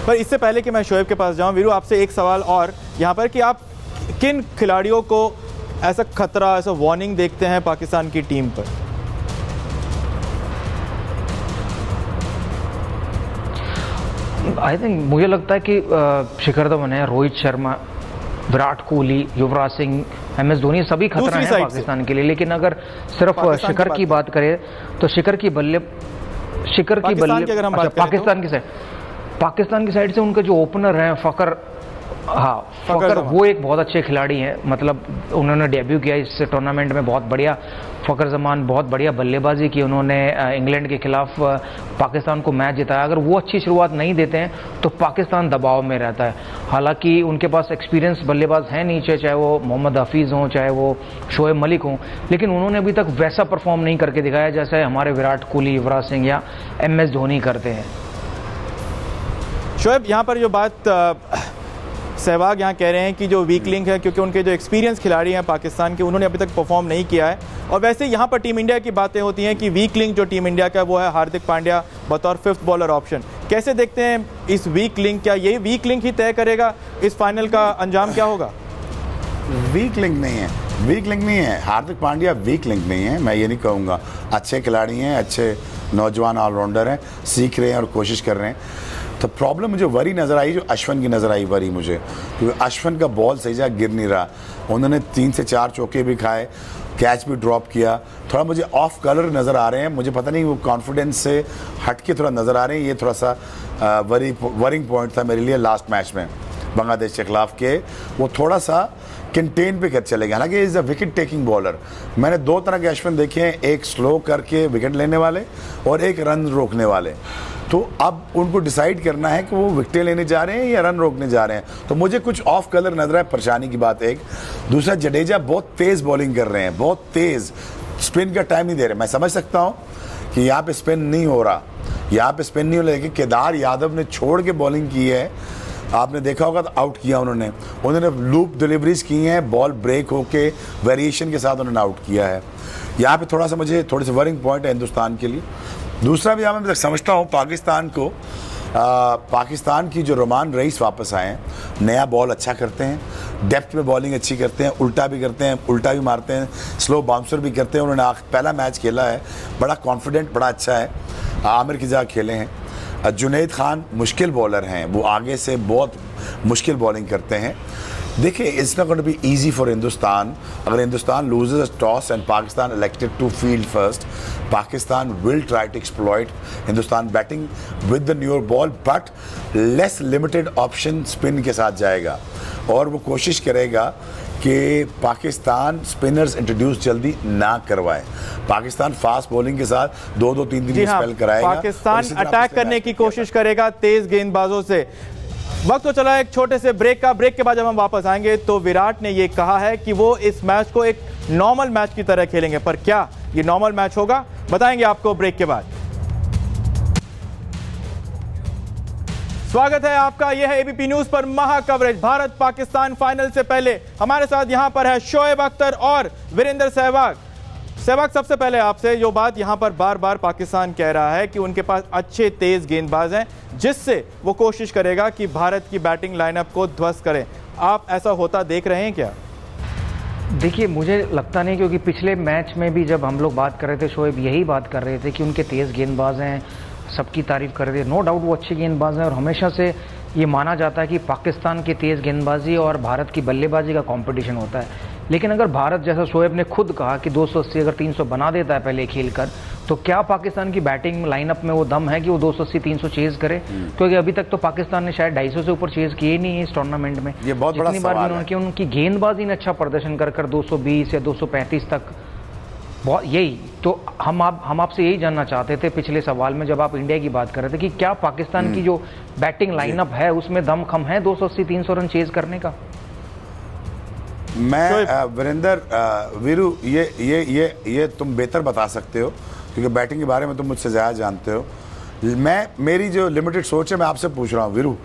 पर इससे पहले कि मैं शोएब के पास जाऊँ, वीरू आपसे एक सवाल और यहाँ पर कि आप किन खिलाड़ियों को ऐसा खतरा, ऐसा वार्निंग देखते हैं पाकिस्तान की टीम पर? आई थिंक, मुझे लगता है कि शिखर धवन है, रोहित शर्मा, विराट कोहली, युवराज सिंह, एमएस धोनी, सभी खतरा है पाकिस्तान के लिए। लेकिन अगर सिर्फ शिखर की बात करें तो पाकिस्तान की साइड से उनके जो ओपनर हैं फकर, हाँ फकर, वो एक बहुत अच्छे खिलाड़ी हैं, मतलब उन्होंने डेब्यू किया इस टूर्नामेंट में, बहुत बढ़िया फकर जमान, बहुत बढ़िया बल्लेबाजी की उन्होंने इंग्लैंड के खिलाफ, पाकिस्तान को मैच जिताया। अगर वो अच्छी शुरुआत नहीं देते हैं तो पाकिस्तान दबाव में रहता है। हालांकि उनके पास एक्सपीरियंस बल्लेबाज हैं नीचे, चाहे वो मोहम्मद हफीज़ हों, चाहे वो शोएब मलिक हों, लेकिन उन्होंने अभी तक वैसा परफॉर्म नहीं करके दिखाया जैसे हमारे विराट कोहली, युवराज सिंह या एमएस धोनी करते हैं। शोएब, यहाँ पर जो बात सहवाग यहाँ कह रहे हैं कि जो वीक लिंक है, क्योंकि उनके जो एक्सपीरियंस खिलाड़ी हैं पाकिस्तान के, उन्होंने अभी तक परफॉर्म नहीं किया है, और वैसे यहाँ पर टीम इंडिया की बातें होती हैं कि वीक लिंक जो टीम इंडिया का है वो है हार्दिक पांड्या बतौर 5th बॉलर ऑप्शन। कैसे देखते हैं इस वीक लिंक, क्या यही वीक लिंक ही तय करेगा इस फाइनल का अंजाम क्या होगा? वीक लिंक नहीं है, वीक लिंक नहीं है हार्दिक पांड्या, वीक लिंक नहीं है, मैं ये नहीं कहूँगा। अच्छे खिलाड़ी हैं, अच्छे नौजवान ऑलराउंडर हैं, सीख रहे हैं और कोशिश कर रहे हैं। तो प्रॉब्लम मुझे वरी नज़र आई, जो अश्विन की नज़र आई वरी मुझे, क्योंकि अश्विन का बॉल सही जगह गिर नहीं रहा। उन्होंने 3 से 4 चौके भी खाए, कैच भी ड्रॉप किया। थोड़ा मुझे ऑफ कलर नज़र आ रहे हैं, मुझे पता नहीं वो कॉन्फिडेंस से हट के थोड़ा नज़र आ रहे हैं। ये थोड़ा सा वरिंग पॉइंट था मेरे लिए लास्ट मैच में बांग्लादेश के खिलाफ के, वो थोड़ा सा कंटेन पे कर चले गए। हालांकि is a wicket taking bowler. मैंने 2 तरह के अश्विन देखे हैं, एक स्लो करके विकेट लेने वाले और एक रन रोकने वाले। तो अब उनको डिसाइड करना है कि वो विकेटें लेने जा रहे हैं या रन रोकने जा रहे हैं। तो मुझे कुछ ऑफ कलर नजर है, परेशानी की बात एक। दूसरा, जडेजा बहुत तेज़ बॉलिंग कर रहे हैं, बहुत तेज़, स्पिन का टाइम नहीं दे रहे। मैं समझ सकता हूँ कि यहाँ पे स्पिन नहीं हो रहा, यहाँ पे स्पिन नहीं हो रहा, लेकिन केदार यादव ने छोड़ के बॉलिंग की है, आपने देखा होगा, तो आउट किया उन्होंने लूप डिलीवरीज की हैं, बॉल ब्रेक होके वेरिएशन के साथ उन्होंने आउट किया है। यहाँ पे थोड़ा सा मुझे थोड़े से वरिंग पॉइंट है हिंदुस्तान के लिए। दूसरा भी मैं समझता हूँ पाकिस्तान को, पाकिस्तान की जो रोमान रईस वापस आए हैं, नया बॉल अच्छा करते हैं, डेप्थ में बॉलिंग अच्छी करते हैं, उल्टा भी करते हैं, उल्टा भी मारते हैं, स्लो बाउंसर भी करते हैं। उन्होंने पहला मैच खेला है, बड़ा कॉन्फिडेंट, बड़ा अच्छा है, आमिर की जगह खेले हैं। जुनैद खान मुश्किल बॉलर हैं, वो आगे से बहुत मुश्किल बॉलिंग करते हैं। देखिए, it's not going to be easy for Hindustan. अगर Hindustan loses toss and Pakistan elected to field first, Pakistan will try to exploit Hindustan batting with the newer ball, but less limited option spin के साथ जाएगा और वो कोशिश करेगा कि पाकिस्तान स्पिनर्स इंट्रोड्यूस जल्दी ना करवाए। पाकिस्तान फास्ट बॉलिंग के साथ 2-2-3 दिन स्पेल कराएगा। पाकिस्तान अटैक करने की कोशिश करेगा तेज गेंदबाजों से। वक्त तो चला एक छोटे से ब्रेक का। ब्रेक के बाद जब हम वापस आएंगे तो विराट ने यह कहा है कि वो इस मैच को एक नॉर्मल मैच की तरह खेलेंगे, पर क्या ये नॉर्मल मैच होगा, बताएंगे आपको ब्रेक के बाद। स्वागत है आपका, यह है एबीपी न्यूज पर महा कवरेज। भारत पाकिस्तान फाइनल से पहले हमारे साथ यहां पर है शोएब अख्तर और वीरेंद्र सहवाग। सहवाग, सबसे पहले आपसे जो बात यहां पर बार बार पाकिस्तान कह रहा है कि उनके पास अच्छे तेज गेंदबाज हैं, जिससे वो कोशिश करेगा कि भारत की बैटिंग लाइनअप को ध्वस्त करें, आप ऐसा होता देख रहे हैं क्या? देखिए, मुझे लगता नहीं, क्योंकि पिछले मैच में भी जब हम लोग बात कर रहे थे, शोएब यही बात कर रहे थे कि उनके तेज गेंदबाज हैं, सबकी तारीफ कर रहे थे। नो डाउट वो अच्छे गेंदबाज हैं और हमेशा से ये माना जाता है कि पाकिस्तान की तेज गेंदबाजी और भारत की बल्लेबाजी का कंपटीशन होता है। लेकिन अगर भारत, जैसा शोएब ने खुद कहा कि 280 अगर 300 बना देता है पहले खेलकर, तो क्या पाकिस्तान की बैटिंग लाइनअप में वो दम है कि वो 280-300 चेज करे? क्योंकि अभी तक तो पाकिस्तान ने शायद 250 से ऊपर चेज किए नहीं है इस टूर्नामेंट में। ये बहुत बड़ा सवाल है। उनकी गेंदबाजी ने अच्छा प्रदर्शन कर 220 या 235 तक, बहुत यही तो हम आपसे यही जानना चाहते थे पिछले सवाल में जब आप इंडिया की बात कर रहे थे कि क्या पाकिस्तान की जो बैटिंग लाइनअप है उसमें दम कम है 280-300 रन चेज करने का? मैं वीरेंद्र, वीरू, ये तुम बेहतर बता सकते हो क्योंकि बैटिंग के बारे में तुम मुझसे ज़्यादा जानते हो। मेरी जो लिमिटेड सोच है मैं आपसे पूछ रहा हूँ वीरू।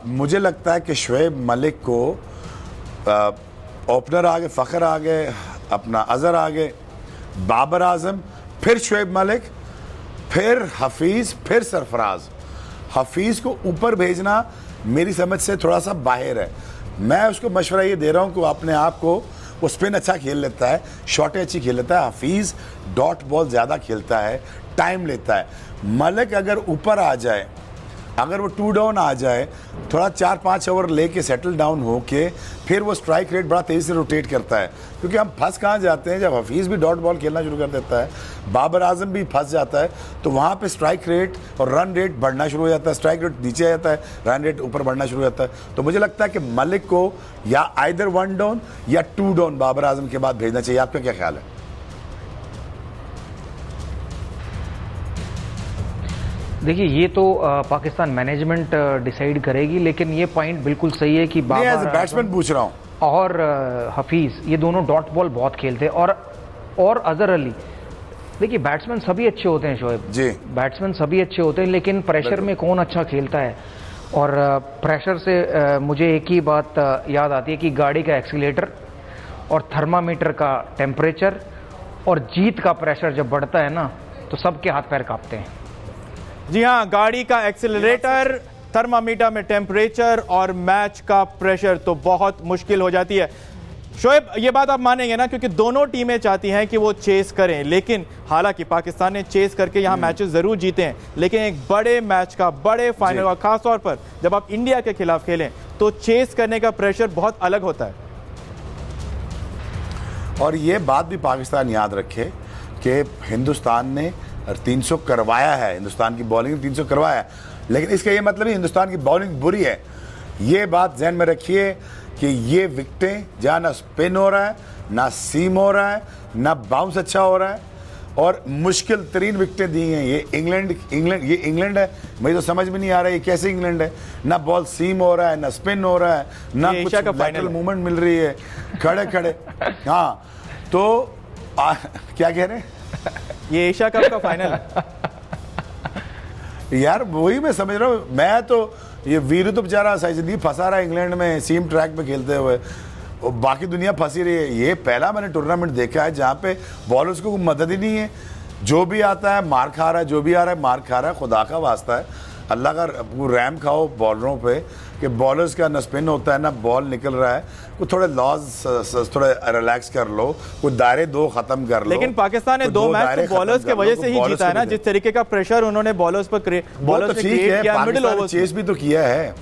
मुझे लगता है कि शोएब मलिक को ओपनर आ गए, फ़खर आ गए, अपना अजहर आ गए, बाबर आजम, फिर शोएब मलिक, फिर हफीज़, फिर सरफराज। हफीज़ को ऊपर भेजना मेरी समझ से थोड़ा सा बाहर है। मैं उसको मशवरा ये दे रहा हूँ कि वो अपने आप को, वो स्पिन अच्छा खेल लेता है, शॉटें अच्छी खेल लेता है। हफीज़ डॉट बॉल ज़्यादा खेलता है, टाइम लेता है। मलिक अगर ऊपर आ जाए, अगर वो 2 डाउन आ जाए, थोड़ा 4-5 ओवर लेके सेटल डाउन होके फिर वो स्ट्राइक रेट बड़ा तेज़ी से रोटेट करता है। क्योंकि हम फंस कहाँ जाते हैं, जब हफीज़ भी डॉट बॉल खेलना शुरू कर देता है, बाबर आजम भी फंस जाता है, तो वहाँ पे स्ट्राइक रेट और रन रेट बढ़ना शुरू हो जाता है। स्ट्राइक रेट नीचे आ जाता है, रन रेट ऊपर बढ़ना शुरू हो जाता है। तो मुझे लगता है कि मलिक को या आइदर 1 डाउन या 2 डाउन बाबर आजम के बाद भेजना चाहिए। आपका क्या ख्याल है? देखिए, ये तो पाकिस्तान मैनेजमेंट डिसाइड करेगी, लेकिन ये पॉइंट बिल्कुल सही है कि बाबर, एज बैट्समैन पूछ रहा हूँ, और हफीज़ ये दोनों डॉट बॉल बहुत खेलते हैं, और अजहर अली। देखिए, बैट्समैन सभी अच्छे होते हैं शोएब जी, बैट्समैन सभी अच्छे होते हैं, लेकिन प्रेशर में कौन अच्छा खेलता है? और प्रेशर से मुझे एक ही बात याद आती है कि गाड़ी का एक्सीलेटर और थर्मामीटर का टेम्परेचर और जीत का प्रेशर जब बढ़ता है ना, तो सबके हाथ पैर कांपते हैं। जी हाँ, गाड़ी का एक्सीलरेटर, थर्मामीटर में टेम्परेचर और मैच का प्रेशर तो बहुत मुश्किल हो जाती है। शोएब, ये बात आप मानेंगे ना, क्योंकि दोनों टीमें चाहती हैं कि वो चेस करें, लेकिन हालांकि पाकिस्तान ने चेस करके यहां मैचेस जरूर जीते हैं, लेकिन एक बड़े मैच का, बड़े फाइनल का, खासतौर पर जब आप इंडिया के खिलाफ खेलें तो चेस करने का प्रेशर बहुत अलग होता है। और ये बात भी पाकिस्तान याद रखे कि हिंदुस्तान ने 300 करवाया है, हिंदुस्तान की बॉलिंग ने 300 करवाया है, लेकिन इसका ये मतलब नहीं हिंदुस्तान की बॉलिंग बुरी है। ये बात ध्यान में रखिए कि ये विकेटें जहाँ ना स्पिन हो रहा है, ना सीम हो रहा है, ना बाउंस अच्छा हो रहा है, और मुश्किल तरीन विकेटें दी हैं। ये इंग्लैंड है, मुझे तो समझ में नहीं आ रहा है ये कैसे इंग्लैंड है। ना बॉल सीम हो रहा है, ना स्पिन हो रहा है, ना कुछ लैटरल मूवमेंट मिल रही है, खड़े खड़े। हाँ, तो क्या कह रहे हैं? ये एशिया कप का फाइनल है यार, वही मैं समझ रहा हूँ। मैं तो ये वीरू तो बेचारा सही फंसा रहा है इंग्लैंड में सीम ट्रैक पे खेलते हुए, और बाकी दुनिया फंसी रही है। ये पहला मैंने टूर्नामेंट देखा है जहाँ पे बॉलर्स को कोई मदद ही नहीं है, जो भी आता है मार खा रहा है, जो भी आ रहा है मार खा रहा है। खुदा का वास्ता है, अल्लाह का रैम खाओ बॉलरों पे कि बॉलर्स का न स्पिन होता है ना बॉल निकल रहा है। कोई थोड़े लॉज थोड़े रिलैक्स कर लो, कोई दायरे दो खत्म कर लो। लेकिन पाकिस्तान ने 2 मैच तो बॉलर्स की वजह से ही जीता है ना, जिस तरीके का प्रेशर उन्होंने बॉलर्स पर क्रिएट किया, मिडिल ओवर्स चेस भी तो किया है।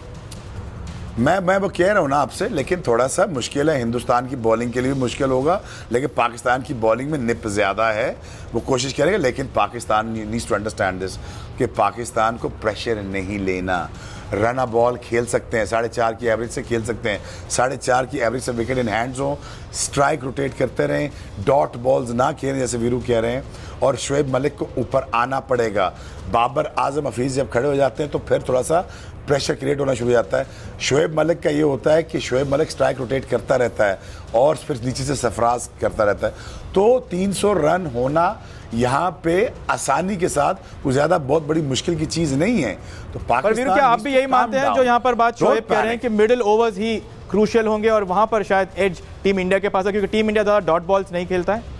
मैं वो कह रहा हूँ ना आपसे, लेकिन थोड़ा सा मुश्किल है। हिंदुस्तान की बॉलिंग के लिए भी मुश्किल होगा, लेकिन पाकिस्तान की बॉलिंग में निप ज़्यादा है, वो कोशिश करेगा। लेकिन Pakistan needs to understand this कि पाकिस्तान को प्रेशर नहीं लेना। रन बॉल खेल सकते हैं, 4.5 की एवरेज से खेल सकते हैं, 4.5 की एवरेज से विकेट इन हैंड्स हो, स्ट्राइक रोटेट करते रहें, डॉट बॉल्स ना खेलें जैसे वीरू कह रहे हैं, और शोएब मलिक को ऊपर आना पड़ेगा। बाबर आजम हफीज़ जब खड़े हो जाते हैं तो फिर थोड़ा सा प्रेशर क्रिएट होना शुरू हो जाता है। शोएब मलिक का ये होता है कि शोएब मलिक स्ट्राइक रोटेट करता रहता है और फिर नीचे से सरफराज करता रहता है। तो 300 रन होना यहाँ पे आसानी के साथ कुछ ज़्यादा बहुत बड़ी मुश्किल की चीज़ नहीं है। तो पाकिस्तान, क्या आप भी यही मानते हैं जो यहाँ पर बात शोएब कह रहे हैं कि मिडिल ओवर्स ही क्रूशियल होंगे और वहां पर शायद एज टीम इंडिया के पास है, क्योंकि टीम इंडिया ज़्यादा डॉट बॉल्स नहीं खेलता है?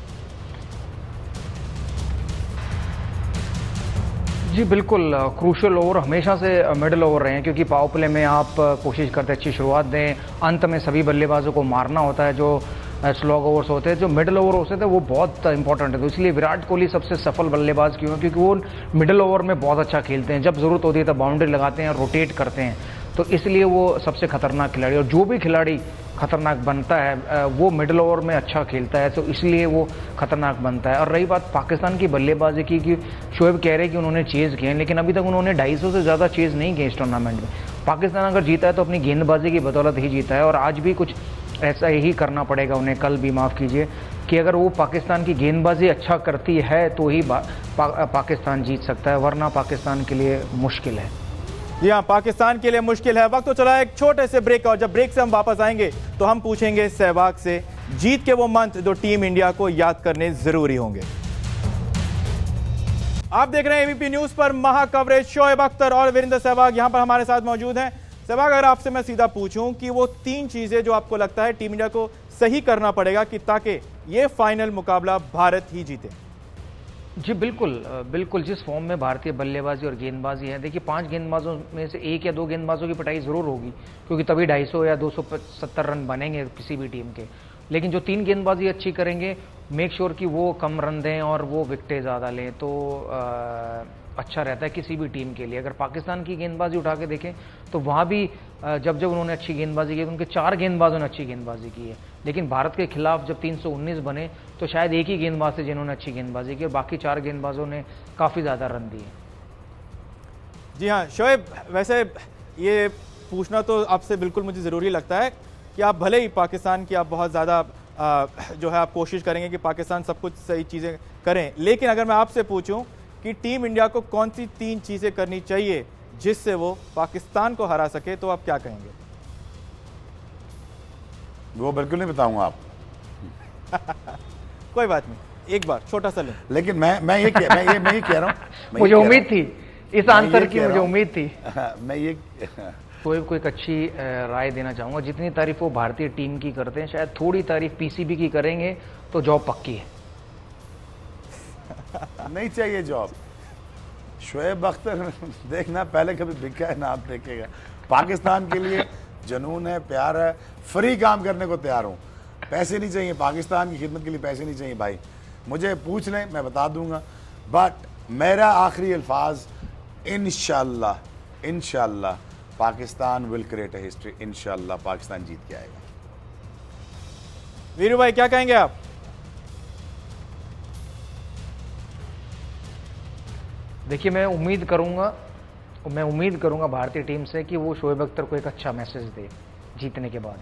जी बिल्कुल, क्रूशियल ओवर हमेशा से मिडिल ओवर रहे हैं, क्योंकि पावर प्ले में आप कोशिश करते अच्छी शुरुआत दें, अंत में सभी बल्लेबाजों को मारना होता है। जो स्लॉग ओवर्स होते हैं, जो मिडिल ओवर होते थे, वो बहुत इंपॉर्टेंट है। तो इसलिए विराट कोहली सबसे सफल बल्लेबाज क्यों है? क्योंकि वो मिडिल ओवर में बहुत अच्छा खेलते हैं, जब ज़रूरत होती है तब बाउंड्री लगाते हैं, रोटेट करते हैं, तो इसलिए वो सबसे खतरनाक खिलाड़ी। और जो भी खिलाड़ी खतरनाक बनता है वो मिडिल ओवर में अच्छा खेलता है, तो इसलिए वो खतरनाक बनता है। और रही बात पाकिस्तान की बल्लेबाजी की, कि शोएब कह रहे हैं कि उन्होंने चेज़ किए हैं, लेकिन अभी तक उन्होंने 250 से ज़्यादा चेज़ नहीं किए इस टूर्नामेंट में। पाकिस्तान अगर जीता है तो अपनी गेंदबाजी की बदौलत ही जीता है, और आज भी कुछ ऐसा ही करना पड़ेगा उन्हें, कल भी माफ़ कीजिए, कि अगर वो पाकिस्तान की गेंदबाजी अच्छा करती है तो ही पाकिस्तान जीत सकता है, वरना पाकिस्तान के लिए मुश्किल है। जी हाँ, पाकिस्तान के लिए मुश्किल है। वक्त तो चला एक छोटे से ब्रेक का, और जब ब्रेक से हम वापस आएंगे तो हम पूछेंगे सहवाग से जीत के वो मंत्र जो टीम इंडिया को याद करने जरूरी होंगे। आप देख रहे हैं एबीपी न्यूज पर महा कवरेज। शोएब अख्तर और वीरेंद्र सहवाग यहां पर हमारे साथ मौजूद हैं। सहवाग, अगर आपसे मैं सीधा पूछूं कि वो 3 चीजें जो आपको लगता है टीम इंडिया को सही करना पड़ेगा कि ताकि ये फाइनल मुकाबला भारत ही जीते। जी बिल्कुल बिल्कुल, जिस फॉर्म में भारतीय बल्लेबाजी और गेंदबाजी है, देखिए 5 गेंदबाजों में से 1 या 2 गेंदबाजों की पिटाई जरूर होगी, क्योंकि तभी 250 या 270 रन बनेंगे किसी भी टीम के। लेकिन जो 3 गेंदबाजी अच्छी करेंगे, मेक श्योर कि वो कम रन दें और वो विकेटें ज़्यादा लें, तो अच्छा रहता है किसी भी टीम के लिए। अगर पाकिस्तान की गेंदबाजी उठा के देखें तो वहाँ भी जब उन्होंने अच्छी गेंदबाजी की, उनके 4 गेंदबाजों ने अच्छी गेंदबाजी की है। लेकिन भारत के खिलाफ जब 319 बने तो शायद एक ही गेंदबाज थे जिन्होंने अच्छी गेंदबाजी की, और बाकी 4 गेंदबाजों ने काफ़ी ज़्यादा रन दिए। जी हाँ शोएब, वैसे ये पूछना तो आपसे बिल्कुल मुझे ज़रूरी लगता है कि आप भले ही पाकिस्तान की आप बहुत ज़्यादा जो है आप कोशिश करेंगे कि पाकिस्तान सब कुछ सही चीज़ें करें, लेकिन अगर मैं आपसे पूछूं कि टीम इंडिया को कौन सी 3 चीज़ें करनी चाहिए जिससे वो पाकिस्तान को हरा सके, तो आप क्या कहेंगे? वो बिल्कुल नहीं बताऊंगा आप कोई बात नहीं, एक बार छोटा सा लें। लेकिन मैं ये कह रहा हूँ, मुझे उम्मीद थी इस आंसर की, मुझे उम्मीद थी। मैं ये शोएब को एक अच्छी राय देना चाहूँगा। जितनी तारीफ वो भारतीय टीम की करते हैं, शायद थोड़ी तारीफ पीसीबी की करेंगे तो जॉब पक्की है। नहीं चाहिए जॉब। शोएब अख्तर देखना पहले कभी बिका है ना, आप देखेगा। पाकिस्तान के लिए जुनून है, प्यार है, फ्री काम करने को तैयार हूँ। पैसे नहीं चाहिए, पाकिस्तान की खिदमत के लिए पैसे नहीं चाहिए भाई, मुझे पूछ लें मैं बता दूंगा। बट मेरा आखिरी अल्फाज, इंशाल्लाह Pakistan will create a history, इंशाल्लाह पाकिस्तान जीत के आएगा। वीरू भाई क्या कहेंगे आप? देखिए मैं उम्मीद करूंगा भारतीय टीम से कि वो शोएब अख्तर को एक अच्छा मैसेज दे जीतने के बाद।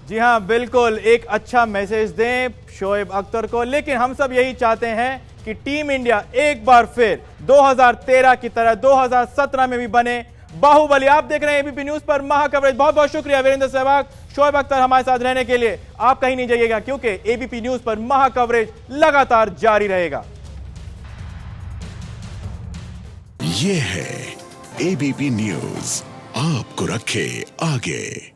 जी हां, बिल्कुल एक अच्छा मैसेज दें शोएब अख्तर को। लेकिन हम सब यही चाहते हैं कि टीम इंडिया एक बार फिर 2013 की तरह 2017 में भी बने बाहुबली। आप देख रहे हैं एबीपी न्यूज पर महा कवरेज। बहुत बहुत शुक्रिया वीरेंद्र सहवाग, शोएब अख्तर हमारे साथ रहने के लिए। आप कहीं नहीं जाइएगा क्योंकि एबीपी न्यूज पर महा कवरेज लगातार जारी रहेगा। ये है एबीपी न्यूज, आपको रखे आगे।